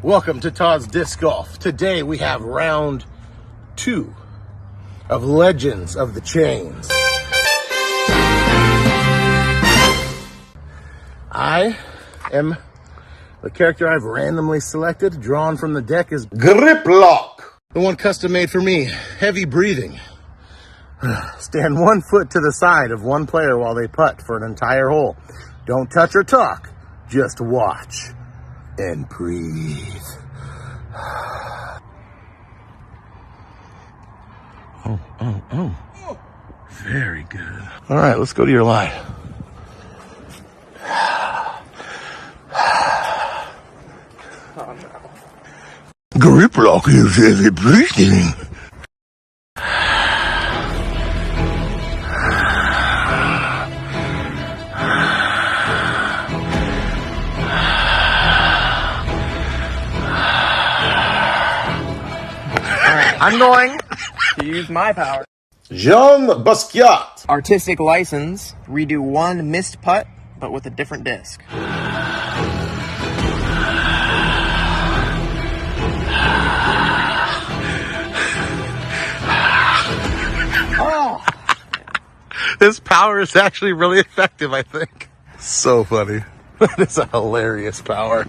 Welcome to Todd's Disc Golf. Today we have round 2 of Legends of the Chains. I am the character I've randomly selected, drawn from the deck is Griplok. The one custom made for me, heavy breathing. Stand 1 foot to the side of one player while they putt for an entire hole. Don't touch or talk, just watch and breathe. Oh. Very good. All right, let's go to your line. Oh, no. Griplok is heavy breathing. I'm going to use my power. Jean Basquiat. Artistic license, redo one missed putt, but with a different disc. Oh! This power is actually really effective, I think. So funny. That is a hilarious power.